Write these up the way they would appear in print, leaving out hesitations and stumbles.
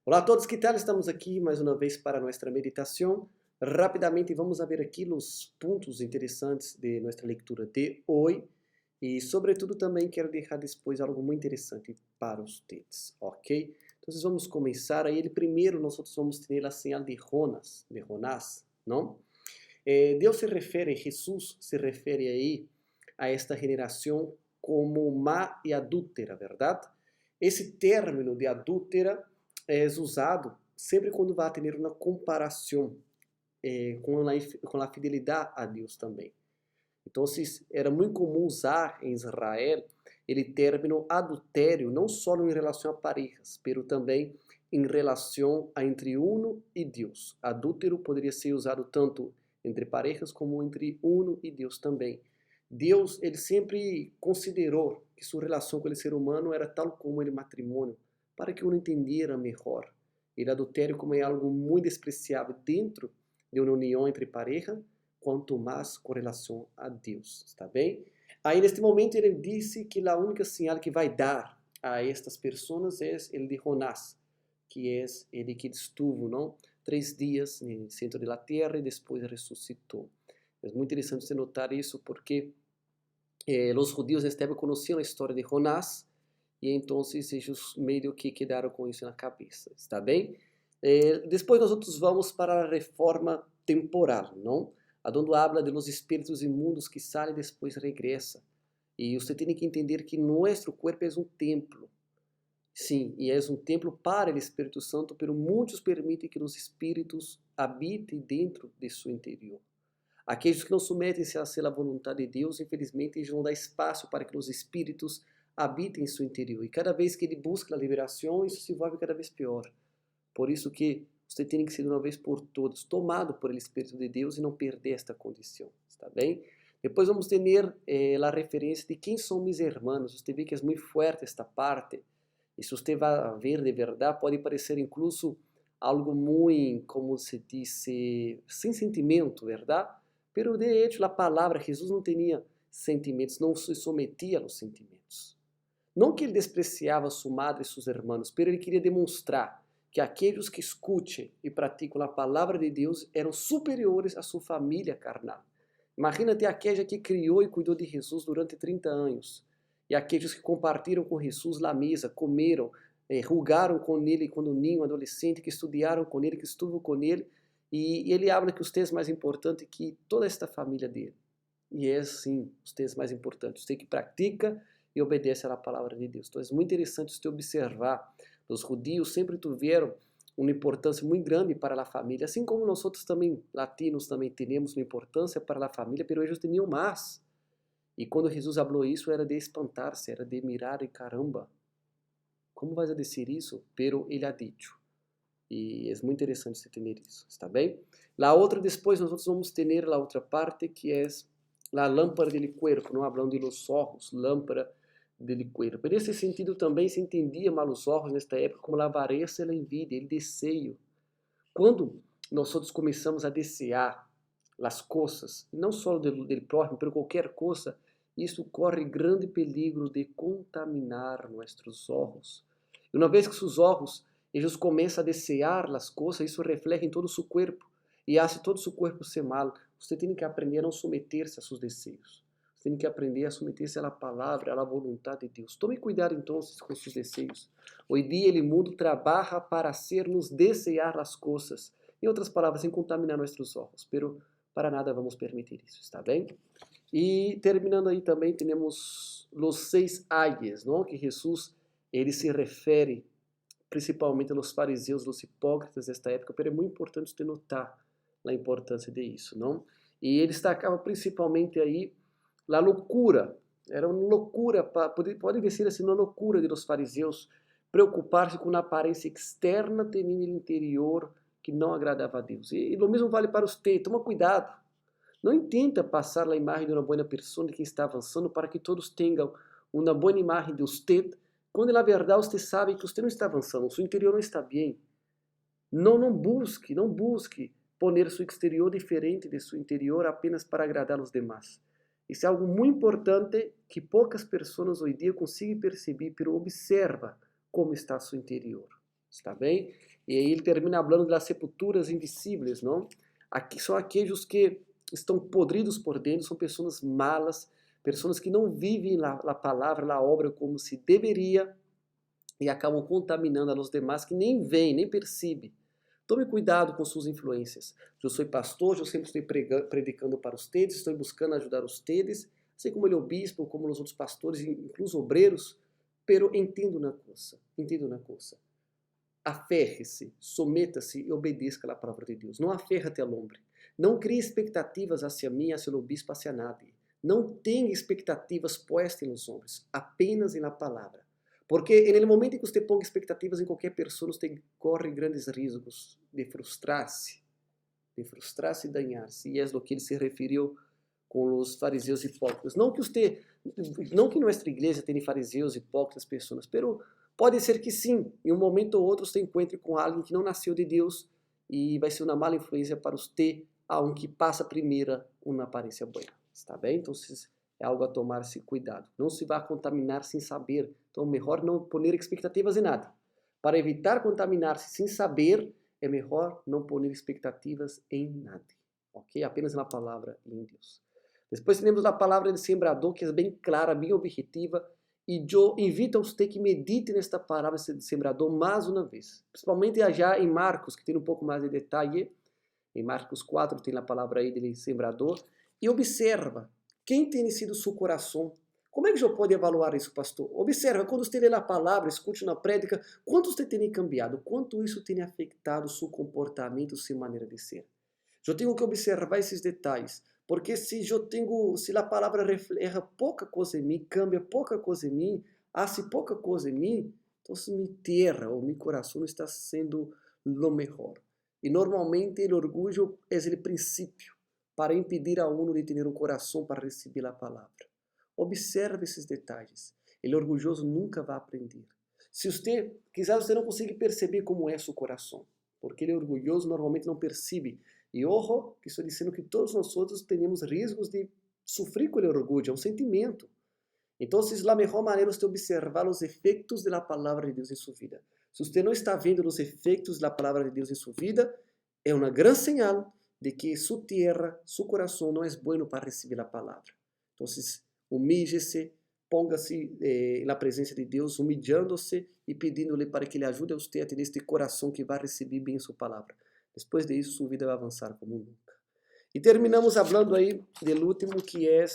Olá a todos, que tal? Estamos aqui mais uma vez para nossa meditação. Rapidamente vamos a ver aqui os pontos interessantes de nossa leitura de hoje e, sobretudo, também quero deixar depois algo muito interessante para vocês, ok? Então, vamos começar aí. Primeiro, nós vamos ter a señal de Jonás, não? Deus se refere, Jesus se refere aí a esta geração como má e adúltera, verdade? Esse término de adúltera é usado sempre quando vai ter uma comparação com a fidelidade a Deus também. Então, era muito comum usar em Israel o término adultério, não só em relação a parejas, mas também em relação a entre uno e Deus. Adúltero poderia ser usado tanto entre parejas como entre uno e Deus também. Deus, ele sempre considerou que sua relação com o ser humano era tal como o matrimônio, para que uno entendiera melhor. O adultério como é algo muito despreciável dentro de uma união entre pareja, quanto mais com relação a Deus, está bem? Aí, neste momento, ele disse que a única sinal que vai dar a estas pessoas é o de Jonás, que é ele que estuvo, não? 3 dias no centro da terra e depois ressuscitou. É muito interessante você notar isso porque os judíos nesta época conheciam a história de Jonás e então eles meio que quedaram com isso na cabeça, está bem? Depois nós vamos para a reforma temporal, não? Aonde habla de los espíritos imundos que saem e depois regressam. E você tem que entender que nosso corpo é um templo. Sim, e é um templo para o Espírito Santo, pero muitos permitem que os espíritos habitem dentro de seu interior. Aqueles que não submetem-se a ser a vontade de Deus, infelizmente, eles vão dar espaço para que os espíritos habitem em seu interior. E cada vez que ele busca a liberação, isso se volve cada vez pior. Por isso que você tem que ser de uma vez por todas tomado por el Espírito de Deus e não perder esta condição, está bem? Depois vamos ter a referência de quem são meus irmãos. Você vê que é muito forte esta parte. E se você vai ver de verdade, pode parecer incluso algo muito, como se diz, sem sentimento, verdade? Pero de hecho, a palavra, Jesus não tinha sentimentos, não se sometia aos sentimentos. Não que ele despreciava sua madre e seus irmãos, pero ele queria demonstrar que aqueles que escutem e praticam a palavra de Deus eram superiores à sua família carnal. Imagina-te aquela que criou e cuidou de Jesus durante 30 anos. E aqueles que compartilharam com Jesus na mesa, comeram, rugaram com ele quando ninho, adolescente, que estudaram com ele, que estuvam com ele. E ele habla que você é mais importante que toda esta família dele. E é sim, você é mais importante. Você que pratica e obedece à palavra de Deus. Então é muito interessante você observar. Os judios sempre tiveram uma importância muito grande para a família, assim como nós outros também, latinos, também temos uma importância para a família, mas eles tinham mais. E quando Jesus falou isso, era de espantar-se, era de mirar e caramba, como vais a dizer isso? Pero ele ha dicho. E é muito interessante você ter isso, está bem? A outra, depois nós vamos ter a outra parte, que é a lâmpada do corpo, não falando de los ojos, lâmpada do corpo. Nesse sentido também se entendia mal os olhos nesta época como a avareza e a envidia, o desejo. Quando nós outros começamos a desejar as coisas, não só do próximo, mas qualquer coisa, isso corre grande perigo de contaminar nossos olhos. E uma vez que seus olhos eles começam a desejar as coisas, isso reflete em todo o seu corpo e faz todo o seu corpo ser mal. Você tem que aprender a não submeter-se a seus desejos. Você tem que aprender a submeter-se à palavra, à vontade de Deus. Tome cuidado então com seus desejos. Hoje dia o mundo trabalha para hacernos desejar as coisas. Em outras palavras, sem contaminar nossos olhos. Pero para nada vamos permitir isso, está bem? E terminando aí também temos os 6 ayes, não? Que Jesus ele se refere principalmente aos fariseus, aos hipócritas desta época, mas é muito importante você notar a importância disso, não? E ele destacava principalmente aí a loucura. Era uma loucura, pode dizer assim, uma loucura de los fariseus preocupar-se com a aparência externa, tendo no interior que não agradava a Deus. E o mesmo vale para você. Toma cuidado. Não intenta passar a imagem de uma boa pessoa de quem está avançando para que todos tenham uma boa imagem de você, quando na verdade você sabe que você não está avançando, seu interior não está bem. Não busque poner seu exterior diferente de seu interior apenas para agradar os demais. Isso é algo muito importante que poucas pessoas hoje em dia conseguem perceber, pero observa como está seu interior. está bem? E aí ele termina falando das sepulturas invisíveis, não? Aqui são aqueles que estão podridos por dentro, são pessoas malas, pessoas que não vivem a palavra, a obra como se deveria e acabam contaminando a los demás que nem veem, nem percebem. Tome cuidado com suas influências. Eu sou pastor, eu sempre estou predicando para vocês, estou buscando ajudar vocês, assim como ele é o bispo, como os outros pastores, incluso obreiros, pero entendo uma coisa. Aferre-se, someta-se e obedeça à palavra de Deus. Não aferra-te ao homem. Não crie expectativas hacia mim, hacia o bispo, hacia nadie. Não tenha expectativas puestas nos homens, apenas na palavra. Porque no momento em que você põe expectativas em qualquer pessoa, você corre grandes riscos de frustrar-se e danhar-se. E é o que ele se referiu com os fariseus hipócritas. Não que nossa igreja tenha fariseus hipócritas pessoas, pero pode ser que sim, em um momento ou outro você encontre com alguém que não nasceu de Deus e vai ser uma mala influência para você, aunque passa primeiro uma aparência boa. Está bem? Então, é algo a tomar-se cuidado. Não se vá contaminar sem saber. Então, melhor não pôr expectativas em nada. Para evitar contaminar-se sem saber, é melhor não pôr expectativas em nada. Ok? Apenas na palavra e em Deus. Depois temos a palavra do sembrador, que é bem clara, bem objetiva. E eu invito a você que medite nesta palavra de sembrador mais uma vez. Principalmente já em Marcos, que tem um pouco mais de detalhe. Em Marcos 4 tem a palavra aí de sembrador. E observa quem tem sido seu coração. Como é que eu posso avaliar isso, pastor? Observa, quando você lê a palavra, escute na prédica, quanto você tem cambiado, quanto isso tem afetado seu comportamento, sua maneira de ser. Eu tenho que observar esses detalhes, porque se a palavra reflete pouca coisa em mim, cambia pouca coisa em mim, hace pouca coisa em mim, então minha terra ou meu coração não está sendo lo melhor. E normalmente o orgulho é o princípio para impedir a uno de ter um coração para receber a palavra. Observe esses detalhes. Ele orgulhoso nunca vai aprender. Quizás você não consiga perceber como é seu coração, porque ele orgulhoso normalmente não percebe. E ojo, que estou dizendo que todos nós outros temos riscos de sofrer com o orgulho, é um sentimento. Então, a melhor maneira é observar os efeitos da palavra de Deus em sua vida. Se você não está vendo os efeitos da palavra de Deus em sua vida, é uma grande señal de que sua terra, seu coração não é bueno para receber a palavra. Então, humilhe-se, ponga-se na presença de Deus, humilhando-se e pedindo-lhe para que ele ajude a você a ter este coração que vai receber bem sua palavra. Depois disso, sua vida vai avançar como nunca. E terminamos falando aí do último, que é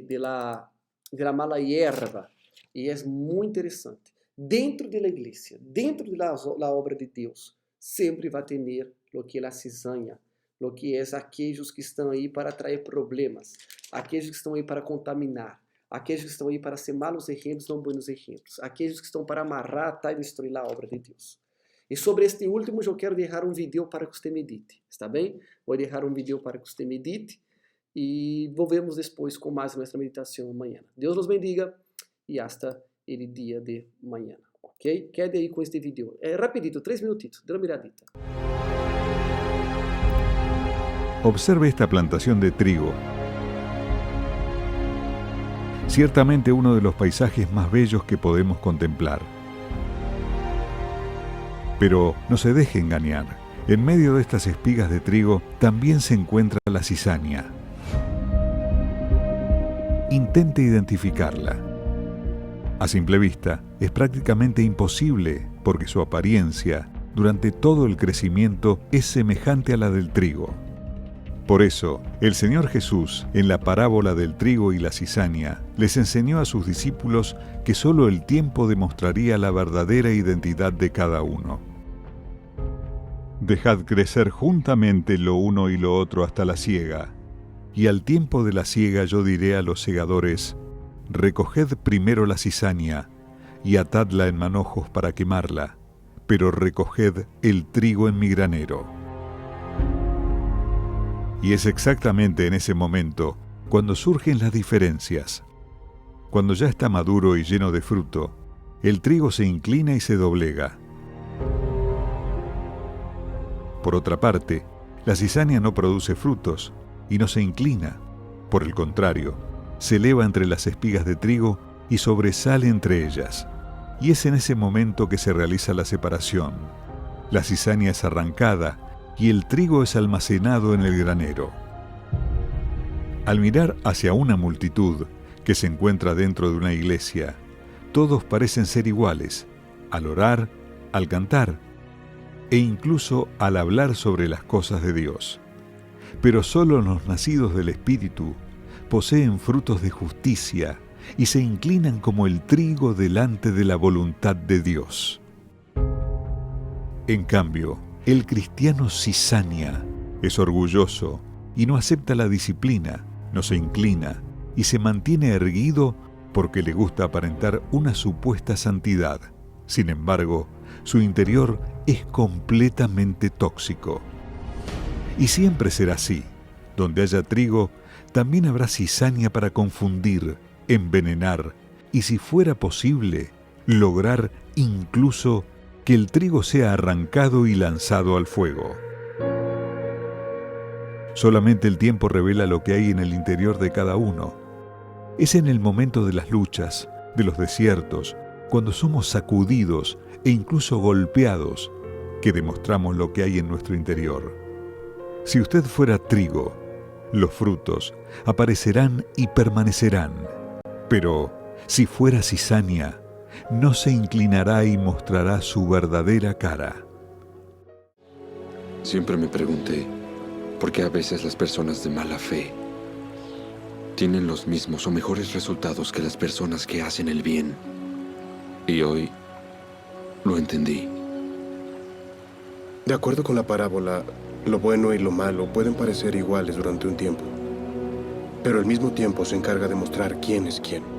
de la mala hierba. E é muito interessante. Dentro da igreja, dentro da obra de Deus, sempre vai ter o que é a cizaña, o que é aqueles que estão aí para trazer problemas, aqueles que estão aí para contaminar, aqueles que estão aí para ser malos exemplos, não bons exemplos, aqueles que estão para amarrar, atar e destruir a obra de Deus. E sobre este último, eu quero deixar um vídeo para que você medite, está bem? Vou deixar um vídeo para que você medite e volvemos depois com mais nossa meditação amanhã. Deus nos bendiga e hasta o dia de amanhã, ok? Quede aí com este vídeo. É rapidito, 3 minutitos, dê uma miradita. Observe esta plantación de trigo. Ciertamente uno de los paisajes más bellos que podemos contemplar. Pero no se deje engañar. En medio de estas espigas de trigo también se encuentra la cizaña. Intente identificarla. A simple vista, es prácticamente imposible porque su apariencia, durante todo el crecimiento, es semejante a la del trigo. Por eso, el Señor Jesús, en la parábola del trigo y la cizaña, les enseñó a sus discípulos que solo el tiempo demostraría la verdadera identidad de cada uno. Dejad crecer juntamente lo uno y lo otro hasta la siega, y al tiempo de la siega yo diré a los segadores: recoged primero la cizaña y atadla en manojos para quemarla, pero recoged el trigo en mi granero. Y es exactamente en ese momento cuando surgen las diferencias. Cuando ya está maduro y lleno de fruto, el trigo se inclina y se doblega. Por otra parte, la cizaña no produce frutos y no se inclina. Por el contrario, se eleva entre las espigas de trigo y sobresale entre ellas. y es en ese momento que se realiza la separación. La cizaña es arrancada y el trigo es almacenado en el granero. Al mirar hacia una multitud que se encuentra dentro de una iglesia, todos parecen ser iguales, al orar, al cantar e incluso al hablar sobre las cosas de Dios. Pero solo los nacidos del Espíritu poseen frutos de justicia y se inclinan como el trigo delante de la voluntad de Dios. En cambio, el cristiano cizaña, es orgulloso y no acepta la disciplina, no se inclina y se mantiene erguido porque le gusta aparentar una supuesta santidad. Sin embargo, su interior es completamente tóxico. Y siempre será así. Donde haya trigo, también habrá cizaña para confundir, envenenar y, si fuera posible, lograr incluso que el trigo sea arrancado y lanzado al fuego. Solamente el tiempo revela lo que hay en el interior de cada uno. Es en el momento de las luchas, de los desiertos, cuando somos sacudidos e incluso golpeados, que demostramos lo que hay en nuestro interior. Si usted fuera trigo, los frutos aparecerán y permanecerán. Pero si fuera cizaña, no se inclinará y mostrará su verdadera cara. Siempre me pregunté por qué a veces las personas de mala fe tienen los mismos o mejores resultados que las personas que hacen el bien. Y hoy lo entendí. De acuerdo con la parábola, lo bueno y lo malo pueden parecer iguales durante un tiempo, pero al mismo tiempo se encarga de mostrar quién es quién.